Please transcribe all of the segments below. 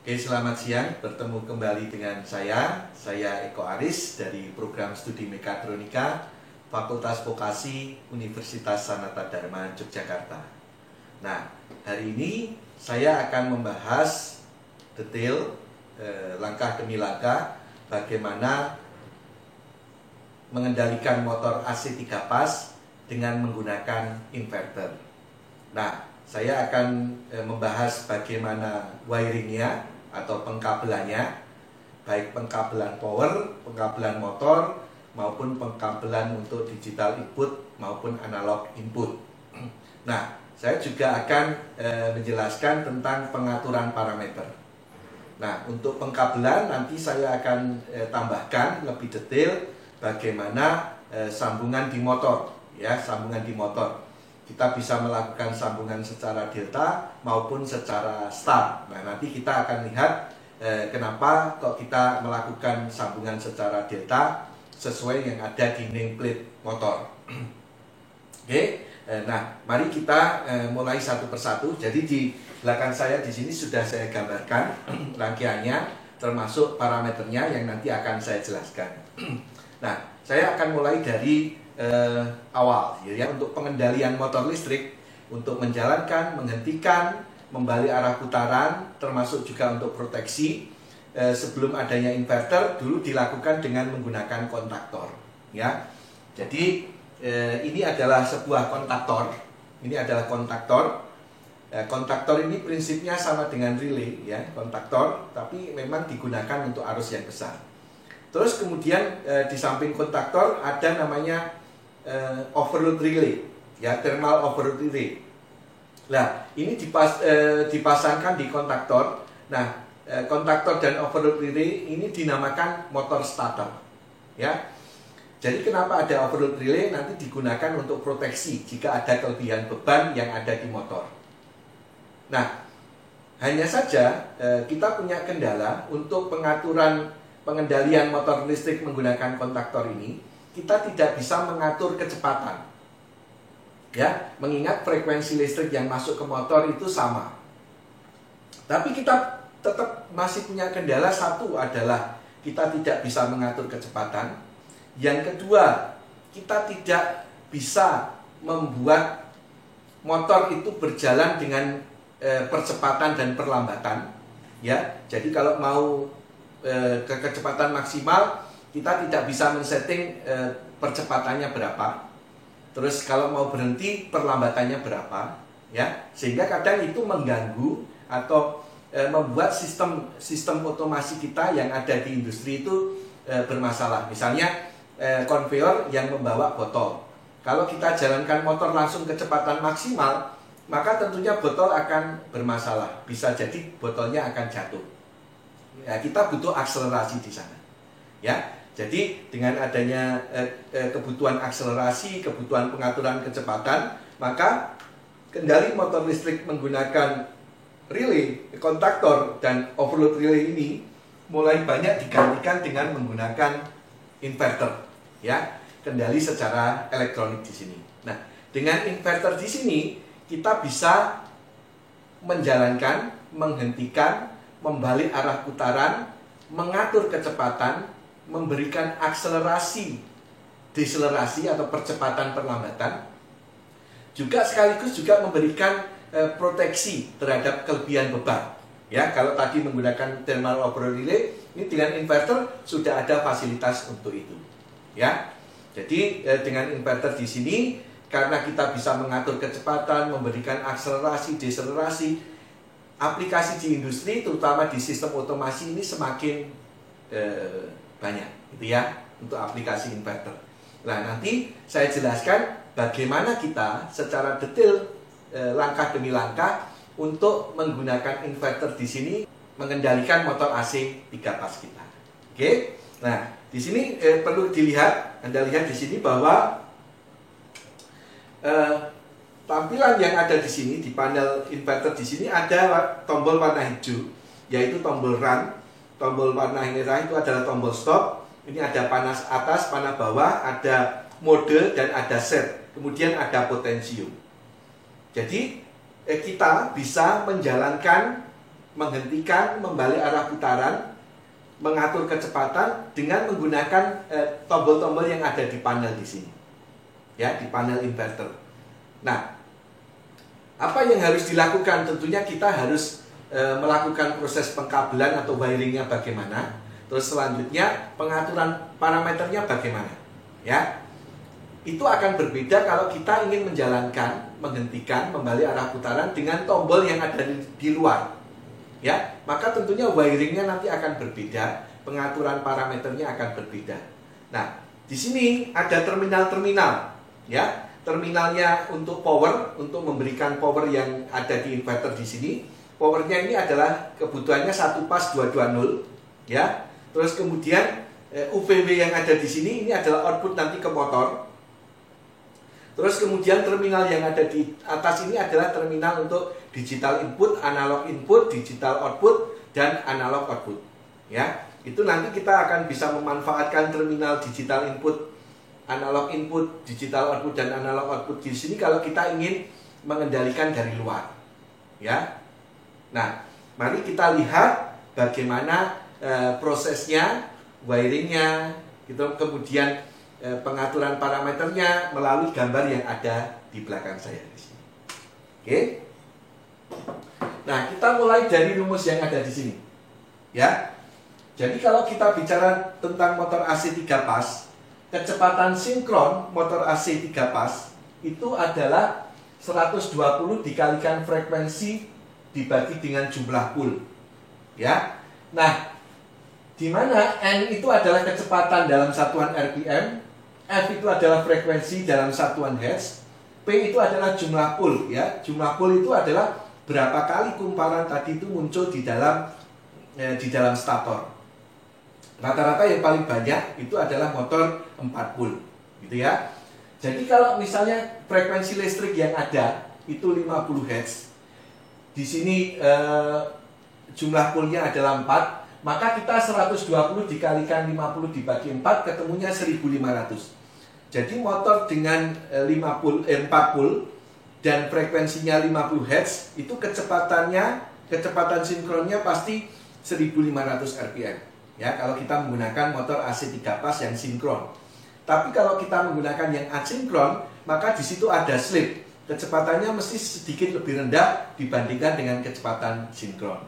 Oke, selamat siang. Bertemu kembali dengan saya Eko Aris dari program studi Mekatronika Fakultas Vokasi Universitas Sanata Dharma Yogyakarta. Nah, hari ini saya akan membahas detail langkah demi langkah bagaimana mengendalikan motor AC 3 pas dengan menggunakan inverter. Nah, saya akan membahas bagaimana wiringnya atau pengkabelannya, baik pengkabelan power, pengkabelan motor, maupun pengkabelan untuk digital input maupun analog input. Nah, saya juga akan menjelaskan tentang pengaturan parameter. Nah, untuk pengkabelan nanti saya akan tambahkan lebih detail bagaimana sambungan di motor, ya, sambungan di motor. Kita bisa melakukan sambungan secara delta maupun secara star. Nah, nanti kita akan lihat kenapa kok kita melakukan sambungan secara delta sesuai yang ada di nameplate motor. Oke, nah mari kita mulai satu persatu. Jadi di belakang saya di sini sudah saya gambarkan rangkaiannya, termasuk parameternya yang nanti akan saya jelaskan. Nah, saya akan mulai dari awal, ya, untuk pengendalian motor listrik, untuk menjalankan, menghentikan, membalik arah putaran, termasuk juga untuk proteksi. Sebelum adanya inverter, dulu dilakukan dengan menggunakan kontaktor, ya. Jadi ini adalah sebuah kontaktor. Ini adalah kontaktor. Kontaktor ini prinsipnya sama dengan relay, ya, kontaktor, tapi memang digunakan untuk arus yang besar. Terus kemudian di samping kontaktor ada namanya overload relay, ya, thermal overload relay. Nah, ini dipasangkan di kontaktor. Nah, kontaktor dan overload relay ini dinamakan motor starter, ya. Jadi kenapa ada overload relay? Nanti digunakan untuk proteksi jika ada kelebihan beban yang ada di motor. Nah, hanya saja kita punya kendala untuk pengendalian motor listrik menggunakan kontaktor ini. Kita tidak bisa mengatur kecepatan, ya, mengingat frekuensi listrik yang masuk ke motor itu sama. Tapi kita tetap masih punya kendala. Satu adalah kita tidak bisa mengatur kecepatan. Yang kedua, kita tidak bisa membuat motor itu berjalan dengan percepatan dan perlambatan, ya. Jadi kalau mau ke kecepatan maksimal, kita tidak bisa men-setting percepatannya berapa. Terus kalau mau berhenti, perlambatannya berapa, ya. Sehingga kadang itu mengganggu atau membuat sistem otomasi kita yang ada di industri itu bermasalah. Misalnya konveyor yang membawa botol. Kalau kita jalankan motor langsung kecepatan maksimal, maka tentunya botol akan bermasalah. Bisa jadi botolnya akan jatuh. Ya, kita butuh akselerasi di sana, ya. Jadi dengan adanya kebutuhan akselerasi, kebutuhan pengaturan kecepatan, maka kendali motor listrik menggunakan relay, kontaktor, dan overload relay ini mulai banyak digantikan dengan menggunakan inverter, ya, kendali secara elektronik di sini. Nah, dengan inverter di sini kita bisa menjalankan, menghentikan, membalik arah putaran, mengatur kecepatan, memberikan akselerasi, deselerasi atau percepatan perlambatan, juga sekaligus juga memberikan proteksi terhadap kelebihan beban. Ya, kalau tadi menggunakan thermal overload relay, ini dengan inverter sudah ada fasilitas untuk itu. Ya, jadi dengan inverter di sini, karena kita bisa mengatur kecepatan, memberikan akselerasi, deselerasi, aplikasi di industri, terutama di sistem otomasi ini semakin banyak, gitu ya, untuk aplikasi inverter. Nah, nanti saya jelaskan bagaimana kita secara detail langkah demi langkah untuk menggunakan inverter di sini mengendalikan motor AC 3 pas kita. Oke. Nah, di sini perlu dilihat, Anda lihat di sini bahwa tampilan yang ada di sini di panel inverter di sini ada tombol warna hijau, yaitu tombol run. Tombol warna merah itu adalah tombol stop. Ini ada panas atas, panas bawah, ada mode dan ada set. Kemudian ada potensium. Jadi kita bisa menjalankan menghentikan, membalik arah putaran, mengatur kecepatan dengan menggunakan tombol-tombol yang ada di panel di sini. Ya, di panel inverter. Nah, apa yang harus dilakukan? Tentunya kita harus melakukan proses pengkabelan atau wiringnya bagaimana. Terus selanjutnya pengaturan parameternya bagaimana. Ya, itu akan berbeda kalau kita ingin menjalankan, menghentikan, membalik arah putaran dengan tombol yang ada di luar. Ya, maka tentunya wiringnya nanti akan berbeda, pengaturan parameternya akan berbeda. Nah, di sini ada terminal-terminal, ya, terminalnya untuk power, untuk memberikan power yang ada di inverter di sini. Powernya ini adalah kebutuhannya 1 pas 220, ya. Terus kemudian UVW yang ada di sini ini adalah output nanti ke motor. Terus kemudian terminal yang ada di atas ini adalah terminal untuk digital input, analog input, digital output, dan analog output. Ya, itu nanti kita akan bisa memanfaatkan terminal digital input, analog input, digital output, dan analog output di sini kalau kita ingin mengendalikan dari luar. Ya, nah, mari kita lihat bagaimana prosesnya, wiringnya, gitu, kemudian pengaturan parameternya melalui gambar yang ada di belakang saya di sini. Oke. Nah, kita mulai dari rumus yang ada di sini. Ya. Jadi kalau kita bicara tentang motor AC 3 pas, kecepatan sinkron motor AC 3 pas itu adalah 120 dikalikan frekuensi dibagi dengan jumlah pul. Ya. Nah, di mana N itu adalah kecepatan dalam satuan RPM, F itu adalah frekuensi dalam satuan Hertz, P itu adalah jumlah pul, ya. Jumlah pul itu adalah berapa kali kumparan tadi itu muncul di dalam stator. Rata-rata yang paling banyak itu adalah motor 4 pul, gitu ya. Jadi kalau misalnya frekuensi listrik yang ada itu 50 Hz, di sini jumlah pulnya adalah 4, maka kita 120 dikalikan 50 dibagi 4 ketemunya 1500. Jadi motor dengan 4 pul dan frekuensinya 50 Hz itu kecepatan sinkronnya pasti 1500 rpm. Ya, kalau kita menggunakan motor AC 3 pas yang sinkron. Tapi kalau kita menggunakan yang asinkron, maka di situ ada slip. Kecepatannya mesti sedikit lebih rendah dibandingkan dengan kecepatan sinkron.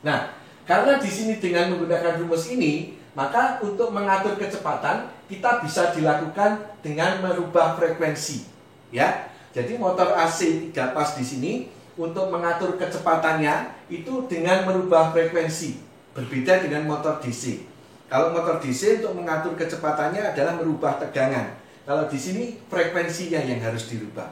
Nah, karena di sini dengan menggunakan rumus ini, maka untuk mengatur kecepatan kita bisa dilakukan dengan merubah frekuensi. Ya, jadi motor AC 3 pas di sini untuk mengatur kecepatannya itu dengan merubah frekuensi, berbeda dengan motor DC. Kalau motor DC untuk mengatur kecepatannya adalah merubah tegangan. Kalau di sini frekuensinya yang harus dirubah.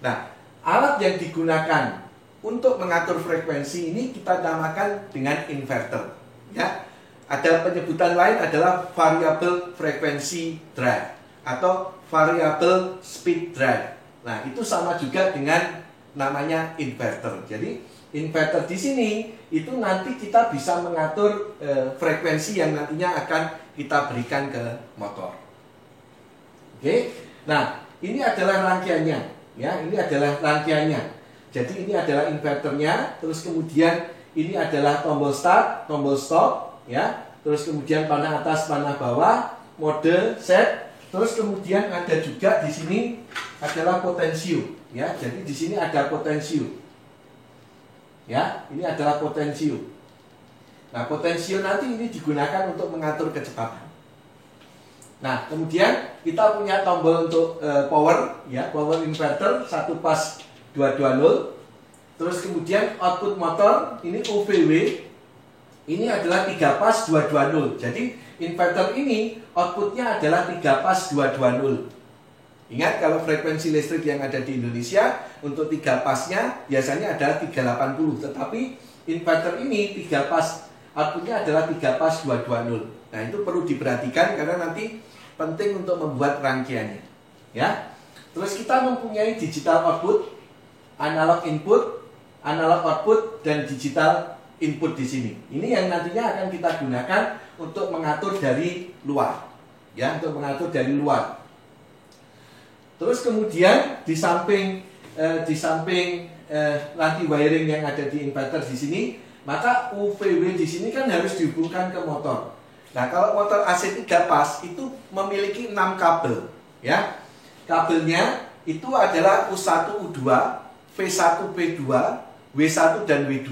Nah, alat yang digunakan untuk mengatur frekuensi ini kita namakan dengan inverter. Ya, ada penyebutan lain adalah variable frekuensi drive atau variable speed drive. Nah, itu sama juga dengan namanya inverter. Jadi inverter di sini itu nanti kita bisa mengatur frekuensi yang nantinya akan kita berikan ke motor. Oke. Nah, ini adalah rangkaiannya, ya. Ini adalah rangkaiannya. Jadi ini adalah inverternya, terus kemudian ini adalah tombol start, tombol stop, ya. Terus kemudian panah atas, panah bawah, mode set. Terus kemudian ada juga di sini adalah potensio, ya. Jadi di sini ada potensio. Ya, ini adalah potensio. Nah, potensio nanti ini digunakan untuk mengatur kecepatan. Nah, kemudian kita punya tombol untuk power, ya, power inverter 1 pas 220. Terus kemudian output motor ini UVW. Ini adalah 3 pas 220. Jadi inverter ini outputnya adalah 3 pas 220. Ingat, kalau frekuensi listrik yang ada di Indonesia untuk 3 pasnya biasanya adalah 380. Tetapi inverter ini 3 pas outputnya adalah 3 pas 220. Nah, itu perlu diperhatikan karena nanti penting untuk membuat rangkaiannya. Ya. Terus kita mempunyai digital output, analog input, analog output, dan digital input di sini. Ini yang nantinya akan kita gunakan untuk mengatur dari luar. Ya, untuk mengatur dari luar. Terus kemudian di samping nanti wiring yang ada di inverter di sini, maka UVW di sini kan harus dihubungkan ke motor. Nah, kalau motor AC 3 pas itu memiliki 6 kabel, ya. Kabelnya itu adalah U1, U2, V1, P2, W1 dan W2.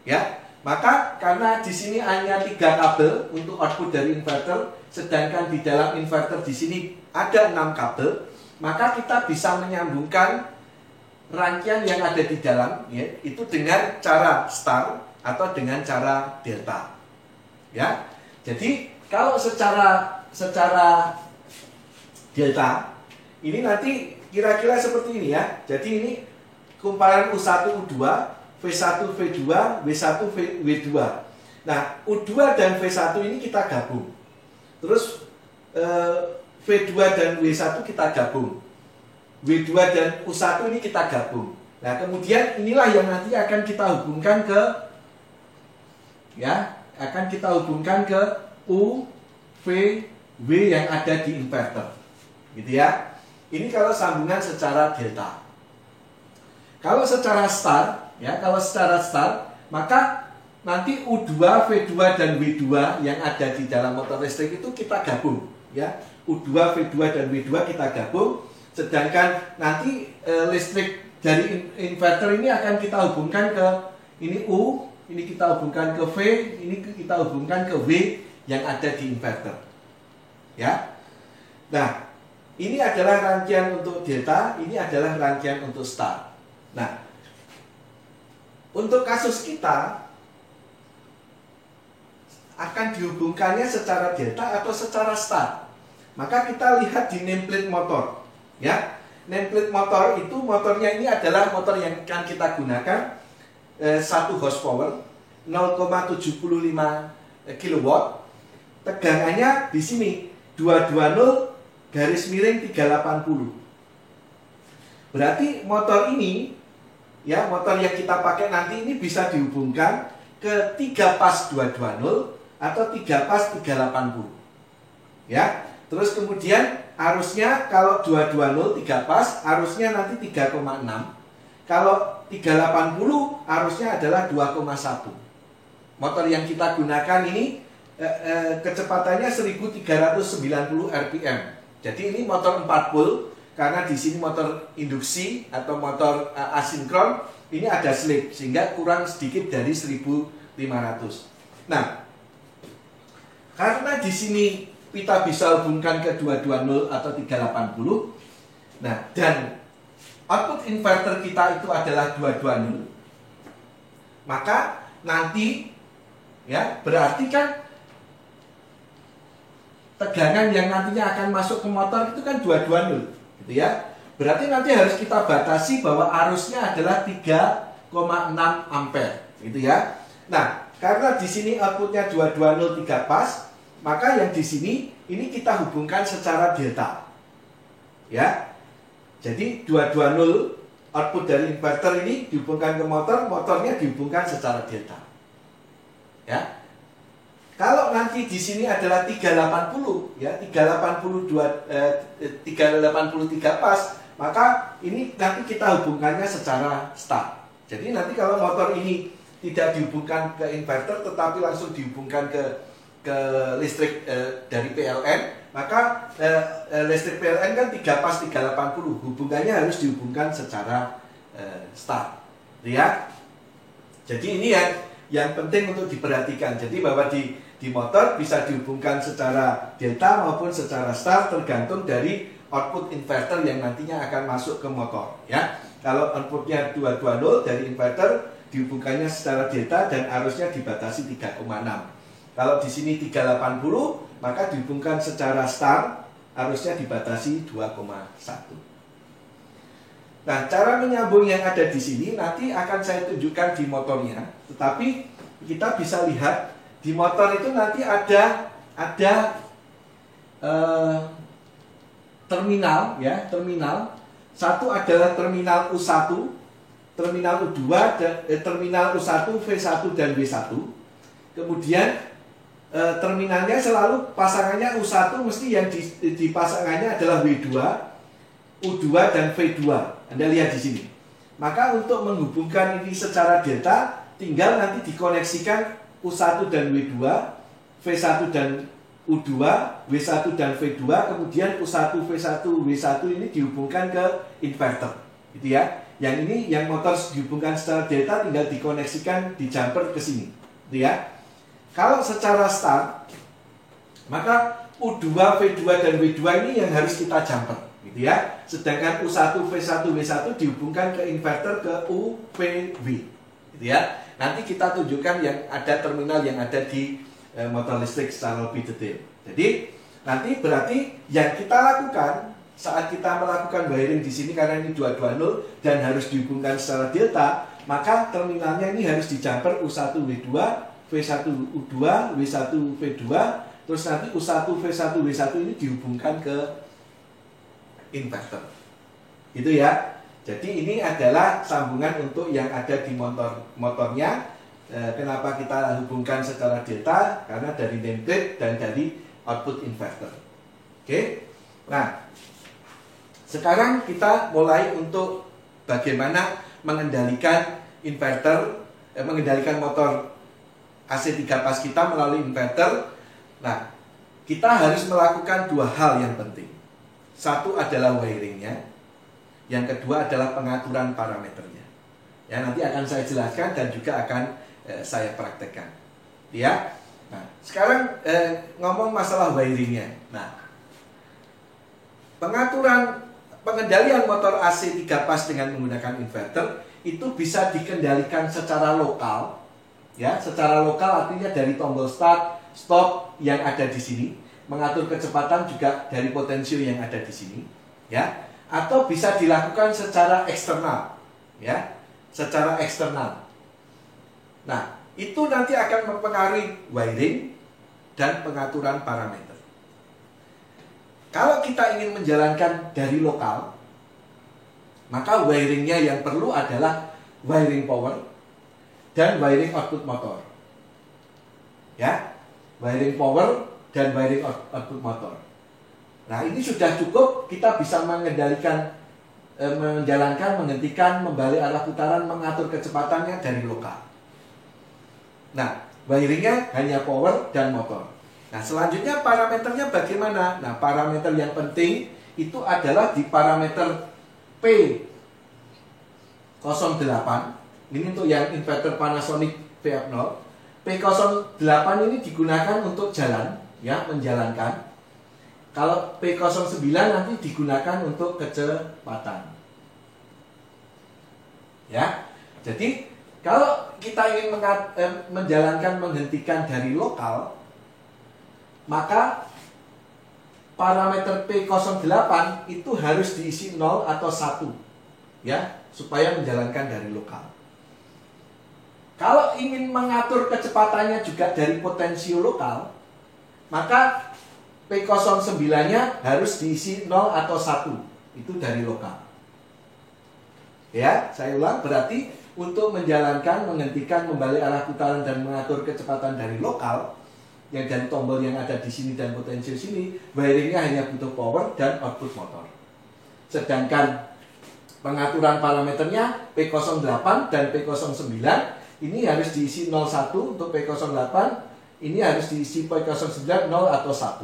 Ya. Maka karena di sini hanya 3 kabel untuk output dari inverter, sedangkan di dalam inverter di sini ada 6 kabel, maka kita bisa menyambungkan rangkaian yang ada di dalam, ya, itu dengan cara star atau dengan cara delta. Ya. Jadi kalau secara delta ini nanti kira-kira seperti ini, ya. Jadi ini kumparan U1, U2, V1, V2, W1, W2. Nah, U2 dan V1 ini kita gabung. Terus V2 dan W1 kita gabung. W2 dan U1 ini kita gabung. Nah, kemudian inilah yang nanti akan kita hubungkan ke, ya, akan kita hubungkan ke U, V, W yang ada di inverter. Gitu ya. Ini kalau sambungan secara delta. Kalau secara star, ya, kalau secara star, maka nanti U2, V2 dan W2 yang ada di dalam motor listrik itu kita gabung, ya. U2, V2 dan W2 kita gabung, sedangkan nanti listrik dari inverter ini akan kita hubungkan ke ini U, ini kita hubungkan ke V, ini kita hubungkan ke W yang ada di inverter. Ya. Nah, ini adalah rangkaian untuk delta, ini adalah rangkaian untuk star. Nah, untuk kasus kita akan dihubungkannya secara delta atau secara star. Maka kita lihat di nameplate motor, ya. Nameplate motor itu motornya ini adalah motor yang akan kita gunakan 1 horsepower, 0,75 kW. Tegangannya di sini 220 garis miring 380. Berarti motor ini, ya, motor yang kita pakai nanti ini bisa dihubungkan ke 3 pas 220 atau 3 pas 380. Ya. Terus kemudian arusnya kalau 220 3 pas, arusnya nanti 3,6. Kalau 380 arusnya adalah 2,1. Motor yang kita gunakan ini kecepatannya 1390 rpm. Jadi ini motor 4 pul, karena di sini motor induksi atau motor asinkron, ini ada slip sehingga kurang sedikit dari 1500. Nah, karena di sini kita bisa hubungkan ke 220 atau 380. Nah, dan output inverter kita itu adalah 220. Maka nanti, ya, berarti kan tegangan yang nantinya akan masuk ke motor itu kan 220, gitu ya. Berarti nanti harus kita batasi bahwa arusnya adalah 3,6 ampere, gitu ya. Nah, karena di sini outputnya 220 3 pas, maka yang di sini ini kita hubungkan secara delta. Ya. Jadi 220 output dari inverter ini dihubungkan ke motor, motornya dihubungkan secara delta. Ya. Kalau nanti di sini adalah 380, ya, 383 pas, maka ini nanti kita hubungkannya secara star. Jadi nanti kalau motor ini tidak dihubungkan ke inverter tetapi langsung dihubungkan ke listrik dari PLN, maka listrik PLN kan 3 pas 380, hubungannya harus dihubungkan secara star, ya. Jadi ini yang penting untuk diperhatikan. Jadi bahwa di motor bisa dihubungkan secara delta maupun secara star tergantung dari output inverter yang nantinya akan masuk ke motor, ya. Kalau outputnya 220 dari inverter dihubungkannya secara delta dan arusnya dibatasi 3,6. Kalau di sini 380, maka dihubungkan secara star, arusnya dibatasi 2,1. Nah, cara menyambung yang ada di sini nanti akan saya tunjukkan di motornya. Tetapi kita bisa lihat di motor itu nanti ada terminal, ya, terminal. Satu adalah terminal U1, terminal U2, terminal U1, V1 dan W1. Kemudian terminalnya selalu pasangannya U1 mesti yang dipasangannya adalah W2, U2 dan V2. Anda lihat di sini. Maka untuk menghubungkan ini secara delta, tinggal nanti dikoneksikan U1 dan W2, V1 dan U2, W1 dan V2, kemudian U1, V1, W1 ini dihubungkan ke inverter. Gitu ya. Yang ini yang motor dihubungkan secara delta tinggal dikoneksikan di jumper ke sini. Gitu ya. Kalau secara start, maka U2, V2 dan W2 ini yang harus kita jumper, gitu ya. Sedangkan U1, V1, W1 dihubungkan ke inverter ke UPW, gitu ya. Nanti kita tunjukkan yang ada terminal yang ada di motor listrik secara lebih detail. Jadi nanti berarti yang kita lakukan saat kita melakukan wiring di sini karena ini 220 dan harus dihubungkan secara delta, maka terminalnya ini harus dijumper U1 W2, V1 U2, W1 V2, terus nanti U1 V1 W1 ini dihubungkan ke inverter. Itu ya. Jadi ini adalah sambungan untuk yang ada di motornya. Kenapa kita hubungkan secara delta? Karena dari nameplate dan dari output inverter. Oke. Nah, sekarang kita mulai untuk bagaimana mengendalikan inverter, mengendalikan motor AC 3 pas kita melalui inverter. Nah, kita harus melakukan dua hal yang penting. Satu adalah wiringnya, yang kedua adalah pengaturan parameternya. Ya, nanti akan saya jelaskan dan juga akan saya praktekkan. Ya. Nah, sekarang ngomong masalah wiringnya. Nah, pengendalian motor AC 3 pas dengan menggunakan inverter itu bisa dikendalikan secara lokal. Ya, secara lokal artinya dari tombol start, stop yang ada di sini, mengatur kecepatan juga dari potensio yang ada di sini, ya. Atau bisa dilakukan secara eksternal, ya, secara eksternal. Nah, itu nanti akan mempengaruhi wiring dan pengaturan parameter. Kalau kita ingin menjalankan dari lokal, maka wiringnya yang perlu adalah wiring power dan wiring output motor. Ya, wiring power dan wiring output motor. Nah, ini sudah cukup, kita bisa mengendalikan, menjalankan, menghentikan, membalik arah putaran, mengatur kecepatannya dari lokal. Nah, wiringnya hanya power dan motor. Nah, selanjutnya parameternya bagaimana? Nah, parameter yang penting itu adalah di parameter P08. Ini untuk yang inverter Panasonic VF0. P08 ini digunakan untuk jalan, ya, menjalankan. Kalau P09 nanti digunakan untuk kecepatan. Ya. Jadi kalau kita ingin menjalankan, menghentikan dari lokal, maka parameter P08 itu harus diisi 0 atau 1, ya, supaya menjalankan dari lokal. Kalau ingin mengatur kecepatannya juga dari potensio lokal, maka P09-nya harus diisi 0 atau 1, itu dari lokal. Ya, saya ulang, berarti untuk menjalankan, menghentikan, membalik arah putaran dan mengatur kecepatan dari lokal, yang dari tombol yang ada di sini dan potensio sini, wiringnya hanya butuh power dan output motor. Sedangkan pengaturan parameternya P08 dan P09 ini harus diisi 01 untuk P08, ini harus diisi P09 0 atau 1.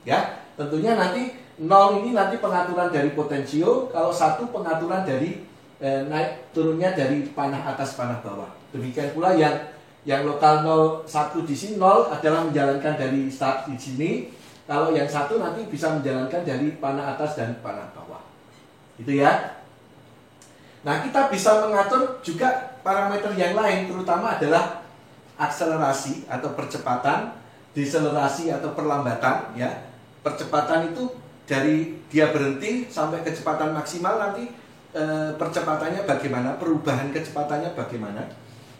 Ya, tentunya nanti 0 ini nanti pengaturan dari potensio, kalau 1 pengaturan dari naik turunnya dari panah atas panah bawah. Demikian pula yang lokal 01 di sini 0 adalah menjalankan dari start di sini. Kalau yang 1 nanti bisa menjalankan dari panah atas dan panah bawah. Itu ya. Nah, kita bisa mengatur juga parameter yang lain, terutama adalah akselerasi atau percepatan, deselerasi atau perlambatan, ya. Percepatan itu dari dia berhenti sampai kecepatan maksimal, nanti percepatannya bagaimana, perubahan kecepatannya bagaimana.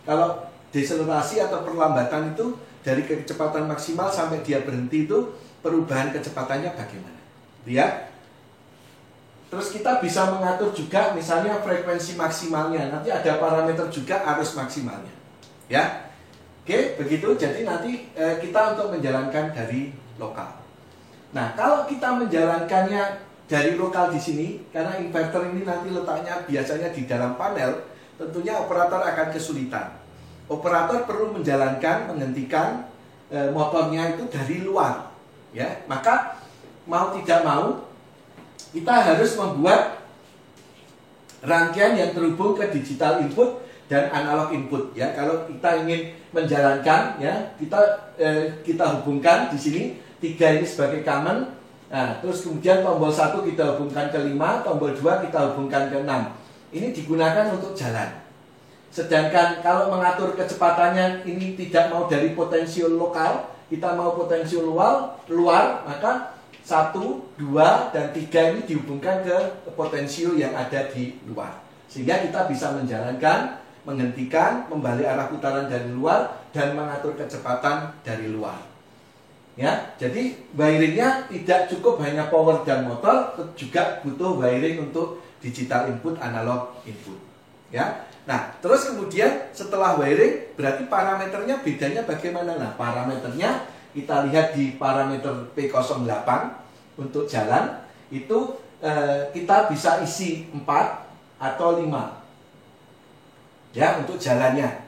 Kalau deselerasi atau perlambatan itu dari kecepatan maksimal sampai dia berhenti itu perubahan kecepatannya bagaimana, ya. Terus kita bisa mengatur juga misalnya frekuensi maksimalnya, nanti ada parameter juga arus maksimalnya, ya. Oke, begitu. Jadi nanti kita untuk menjalankan dari lokal. Nah, kalau kita menjalankannya dari lokal di sini, karena inverter ini nanti letaknya biasanya di dalam panel, tentunya operator akan kesulitan. Operator perlu menghentikan motornya itu dari luar, ya. Maka mau tidak mau kita harus membuat rangkaian yang terhubung ke digital input dan analog input, ya. Kalau kita ingin menjalankan, ya, kita hubungkan di sini 3 ini sebagai common. Nah, terus kemudian tombol 1 kita hubungkan ke 5, tombol 2 kita hubungkan ke 6. Ini digunakan untuk jalan. Sedangkan kalau mengatur kecepatannya ini tidak mau dari potensial lokal, kita mau potensial luar, maka 1, 2, dan 3 ini dihubungkan ke potensial yang ada di luar. Sehingga kita bisa menjalankan, menghentikan, membalik arah putaran dari luar, dan mengatur kecepatan dari luar. Ya, jadi wiringnya tidak cukup hanya power dan motor, juga butuh wiring untuk digital input, analog input. Ya, nah terus kemudian setelah wiring, berarti parameternya bedanya bagaimana? Nah, parameternya kita lihat di parameter P08 untuk jalan itu kita bisa isi 4 atau 5, ya, untuk jalannya.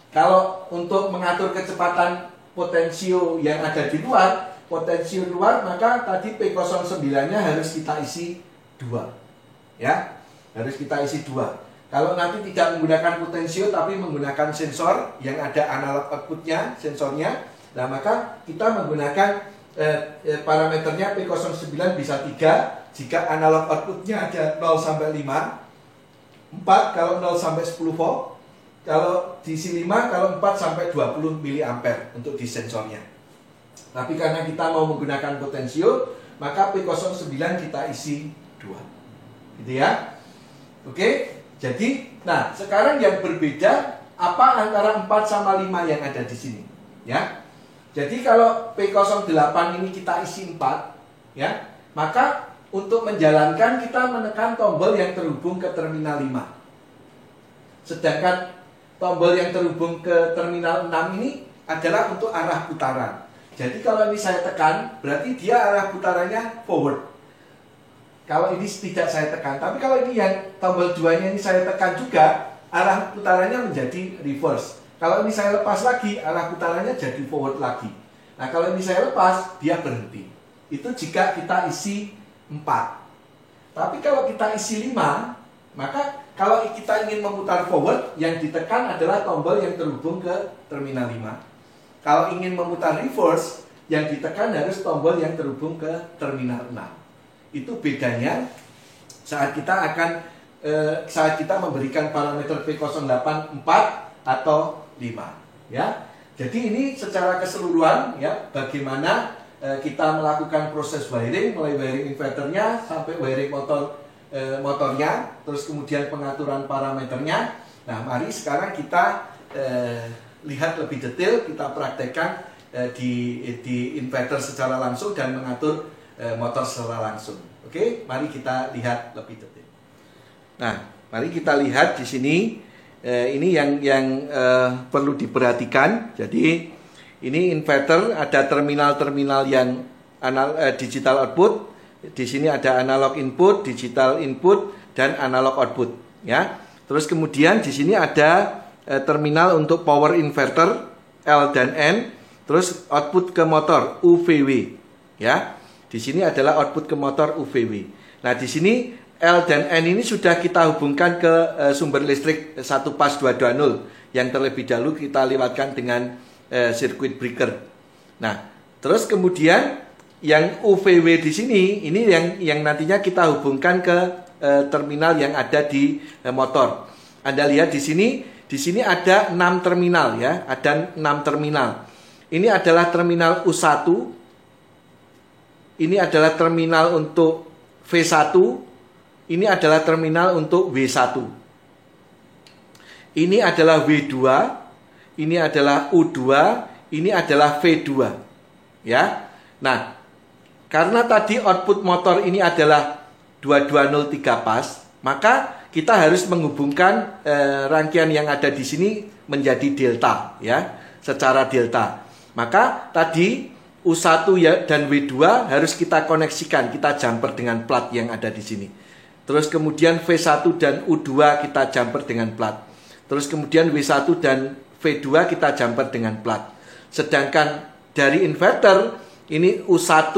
Kalau untuk mengatur kecepatan potensio yang ada di luar, potensio luar, maka tadi P09-nya harus kita isi 2, ya, harus kita isi 2. Kalau nanti tidak menggunakan potensio tapi menggunakan sensor yang ada analog outputnya, sensornya, nah maka kita menggunakan parameternya P09 bisa 3 jika analog outputnya ada 0 sampai 5, 4 kalau 0 sampai 10 volt, kalau DC 5 kalau 4 sampai 20 mA untuk di sensornya. Tapi karena kita mau menggunakan potensio, maka P09 kita isi 2, gitu ya. Oke. Jadi, nah sekarang yang berbeda apa antara 4 sama 5 yang ada di sini, ya. Jadi kalau P08 ini kita isi 4, ya, maka untuk menjalankan kita menekan tombol yang terhubung ke terminal 5. Sedangkan tombol yang terhubung ke terminal 6 ini adalah untuk arah putaran. Jadi kalau ini saya tekan, berarti dia arah putarannya forward. Kalau ini tidak saya tekan, tapi kalau ini yang tombol 2-nya ini saya tekan juga, arah putarannya menjadi reverse. Kalau ini saya lepas lagi, arah putarannya jadi forward lagi. Nah, kalau ini saya lepas, dia berhenti. Itu jika kita isi 4. Tapi kalau kita isi 5, maka kalau kita ingin memutar forward, yang ditekan adalah tombol yang terhubung ke terminal 5. Kalau ingin memutar reverse, yang ditekan harus tombol yang terhubung ke terminal 6. Itu bedanya saat kita memberikan parameter P08 4 atau 5, ya. Jadi ini secara keseluruhan, ya, bagaimana kita melakukan proses wiring, mulai wiring inverternya sampai wiring motornya, terus kemudian pengaturan parameternya. Nah, mari sekarang kita lihat lebih detail, kita praktekkan di inverter secara langsung dan mengatur motor secara langsung. Oke, mari kita lihat lebih detail. Nah, mari kita lihat di sini. Ini yang perlu diperhatikan. Jadi ini inverter, ada terminal-terminal yang digital output. Di sini ada analog input, digital input, dan analog output. Ya. Terus kemudian di sini ada terminal untuk power inverter L dan N. Terus output ke motor UVW. Ya. Di sini adalah output ke motor UVW. Nah, di sini L dan N ini sudah kita hubungkan ke sumber listrik 1 pas 220 yang terlebih dahulu kita lewatkan dengan circuit breaker. Nah, terus kemudian yang UVW di sini ini yang nantinya kita hubungkan ke terminal yang ada di motor. Anda lihat di sini ada 6 terminal, ya, ada 6 terminal. Ini adalah terminal U1. Ini adalah terminal untuk V1. Ini adalah terminal untuk W1. Ini adalah W2. Ini adalah U2. Ini adalah V2. Ya. Nah, karena tadi output motor ini adalah 2203 pas, maka kita harus menghubungkan rangkaian yang ada di sini menjadi delta, ya, secara delta. Maka tadi U1 ya dan W2 harus kita koneksikan, kita jumper dengan plat yang ada di sini. Terus kemudian V1 dan U2 kita jumper dengan plat. Terus kemudian W1 dan V2 kita jumper dengan plat. Sedangkan dari inverter ini U1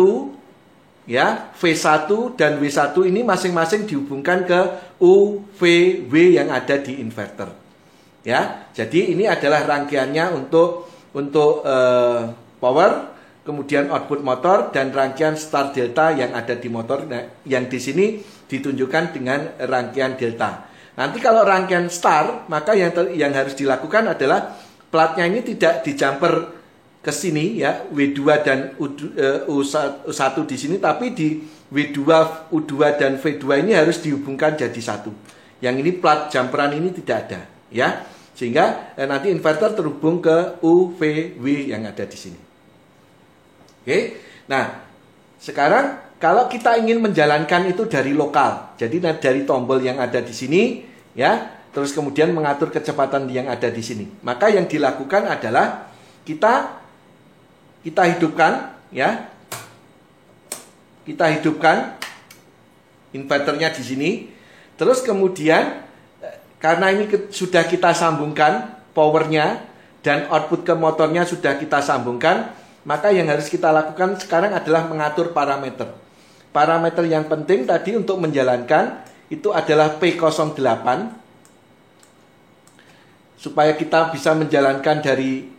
ya, V1 dan W1 ini masing-masing dihubungkan ke U, V, W yang ada di inverter. Ya, jadi ini adalah rangkaiannya untuk power, kemudian output motor dan rangkaian start delta yang ada di motor. Nah, yang di sini ditunjukkan dengan rangkaian delta. Nanti kalau rangkaian start, maka yang harus dilakukan adalah platnya ini tidak dijumper ke sini ya, W2 dan U1 di sini, tapi di W2, U2 dan V2 ini harus dihubungkan jadi satu. Yang ini plat jumperan ini tidak ada ya. Sehingga nanti inverter terhubung ke U, V, W yang ada di sini. Oke. Nah, sekarang kalau kita ingin menjalankan itu dari lokal, jadi dari tombol yang ada di sini ya, terus kemudian mengatur kecepatan yang ada di sini. Maka yang dilakukan adalah kita hidupkan ya. Kita hidupkan inverternya di sini. Terus kemudian karena ini sudah kita sambungkan powernya dan output ke motornya sudah kita sambungkan, maka yang harus kita lakukan sekarang adalah mengatur parameter. Parameter yang penting tadi untuk menjalankan itu adalah P08 supaya kita bisa menjalankan dari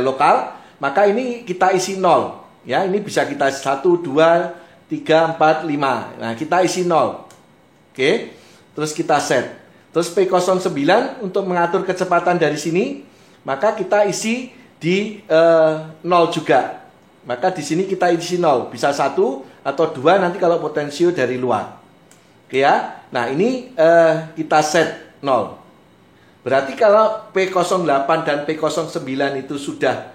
lokal, maka ini kita isi 0 ya. Ini bisa kita 1, 2, 3, 4, 5. Nah, kita isi 0. Oke, terus kita set. Terus P09 untuk mengatur kecepatan dari sini, maka kita isi di 0 juga. Maka di sini kita isi 0, bisa 1 atau 2 nanti kalau potensio dari luar. Oke ya. Nah, ini kita set 0. Berarti kalau P08 dan P09 itu sudah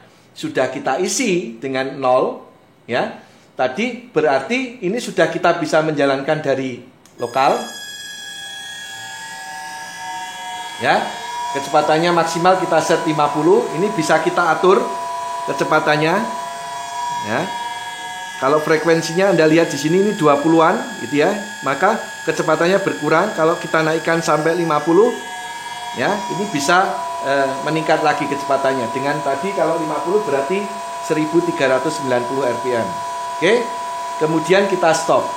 kita isi dengan 0 ya. Tadi berarti ini sudah kita bisa menjalankan dari lokal ya, kecepatannya maksimal kita set 50. Ini bisa kita atur kecepatannya ya. Kalau frekuensinya Anda lihat di sini ini 20-an gitu ya, maka kecepatannya berkurang. Kalau kita naikkan sampai 50 ya, ini bisa meningkat lagi kecepatannya. Dengan tadi kalau 50 berarti 1390 rpm. Oke, kemudian kita stop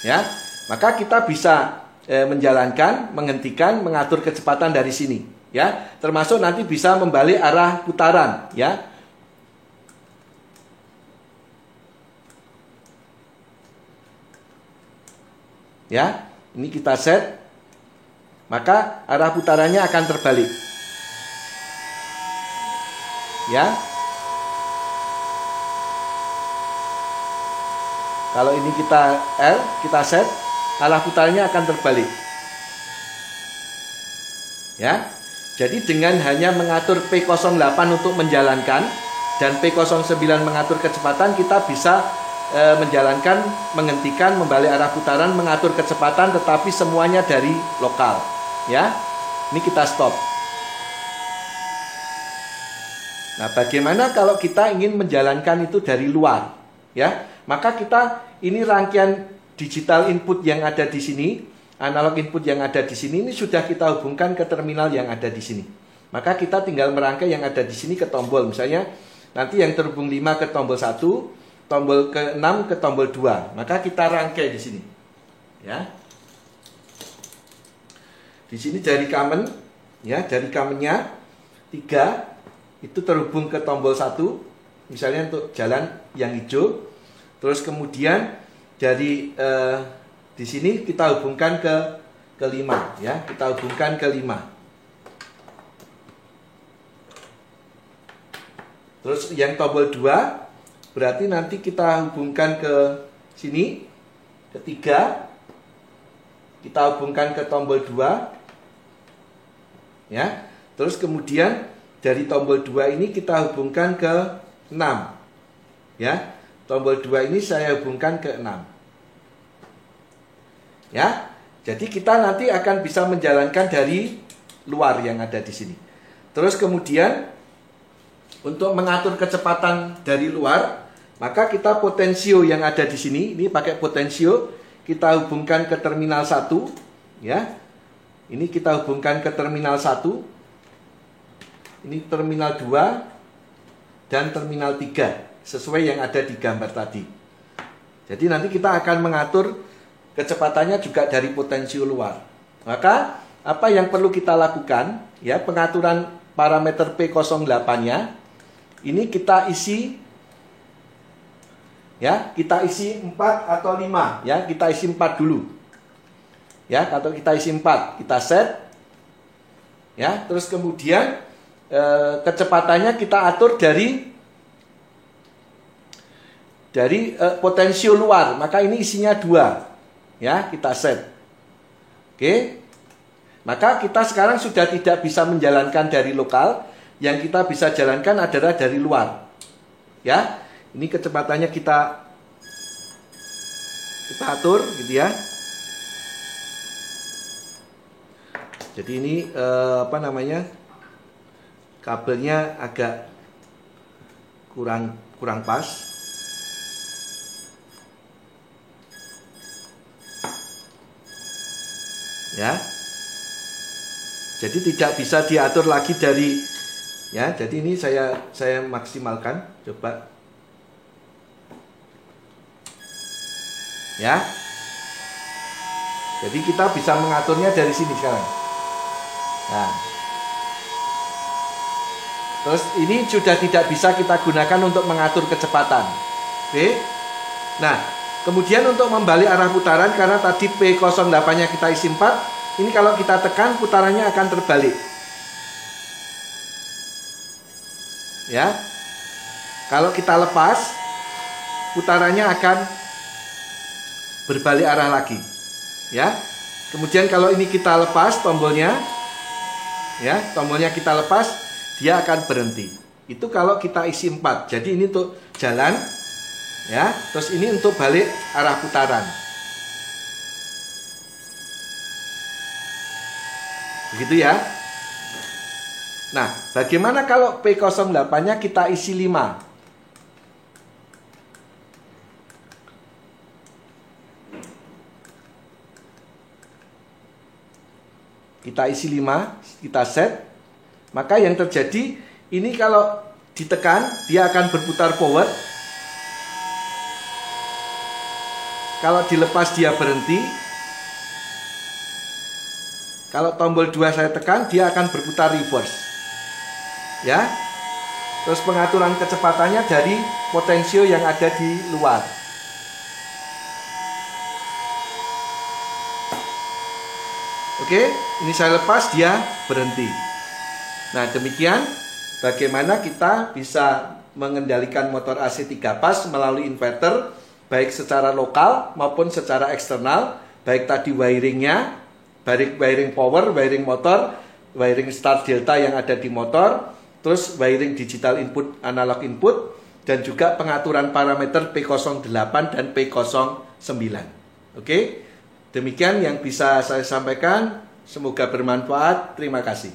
ya, maka kita bisa menjalankan, menghentikan, mengatur kecepatan dari sini ya, termasuk nanti bisa membalik arah putaran ya. Ya, ini kita set, maka arah putarannya akan terbalik ya. Kalau ini kita R, kita set, arah putarnya akan terbalik. Ya. Jadi dengan hanya mengatur P08 untuk menjalankan dan P09 mengatur kecepatan, kita bisa menjalankan, menghentikan, membalik arah putaran, mengatur kecepatan, tetapi semuanya dari lokal. Ya. Ini kita stop. Nah, bagaimana kalau kita ingin menjalankan itu dari luar? Ya. Maka kita ini rangkaian digital input yang ada di sini, analog input yang ada di sini, ini sudah kita hubungkan ke terminal yang ada di sini. Maka kita tinggal merangkai yang ada di sini ke tombol. Misalnya nanti yang terhubung 5 ke tombol 1, tombol ke 6 ke tombol 2. Maka kita rangkai di sini. Ya. Di sini dari common, ya, dari commonnya 3 itu terhubung ke tombol 1. Misalnya untuk jalan yang hijau. Terus kemudian dari di sini kita hubungkan ke 5 ya, kita hubungkan ke 5. Terus yang tombol 2 berarti nanti kita hubungkan ke sini, ke 3. Kita hubungkan ke tombol 2. Ya. Terus kemudian dari tombol 2 ini kita hubungkan ke 6. Ya. Tombol 2 ini saya hubungkan ke 6. Ya. Jadi kita nanti akan bisa menjalankan dari luar yang ada di sini. Terus kemudian untuk mengatur kecepatan dari luar, maka kita potensio yang ada di sini, ini pakai potensio, kita hubungkan ke terminal 1, ya. Ini kita hubungkan ke terminal 1. Ini terminal 2 dan terminal 3, sesuai yang ada di gambar tadi. Jadi nanti kita akan mengatur kecepatannya juga dari potensio luar. Maka apa yang perlu kita lakukan, ya, pengaturan parameter P08-nya ini kita isi, ya, kita isi 4 atau 5, ya, kita isi 4 dulu. Ya, kalau kita isi 4, kita set. Ya, terus kemudian kecepatannya kita atur dari potensio luar, maka ini isinya 2. Ya, kita set. Oke. Maka kita sekarang sudah tidak bisa menjalankan dari lokal, yang kita bisa jalankan adalah dari luar. Ya, ini kecepatannya kita atur gitu ya. Jadi ini kabelnya agak kurang pas. Ya. Jadi tidak bisa diatur lagi dari, ya, jadi ini saya maksimalkan, coba. Ya. Jadi kita bisa mengaturnya dari sini sekarang. Nah. Terus ini sudah tidak bisa kita gunakan untuk mengatur kecepatan. Oke. Nah, kemudian untuk membalik arah putaran, karena tadi P08-nya kita isi 4, ini kalau kita tekan putarannya akan terbalik. Ya. Kalau kita lepas, putarannya akan berbalik arah lagi. Ya. Kemudian kalau ini kita lepas tombolnya, ya, tombolnya kita lepas, dia akan berhenti. Itu kalau kita isi 4. Jadi ini untuk jalan, ya. Terus ini untuk balik arah putaran. Begitu ya. Nah, bagaimana kalau P08-nya kita isi 5? Kita isi 5, kita set. Maka yang terjadi, ini kalau ditekan, dia akan berputar forward. Kalau dilepas, dia berhenti. Kalau tombol 2 saya tekan, dia akan berputar reverse. Ya. Terus pengaturan kecepatannya dari potensio yang ada di luar. Oke, ini saya lepas, dia berhenti. Nah, demikian bagaimana kita bisa mengendalikan motor AC 3 pas melalui inverter, baik secara lokal maupun secara eksternal, baik tadi wiringnya, wiring power, wiring motor, wiring start delta yang ada di motor, terus wiring digital input, analog input, dan juga pengaturan parameter P08 dan P09. Oke, demikian yang bisa saya sampaikan. Semoga bermanfaat. Terima kasih.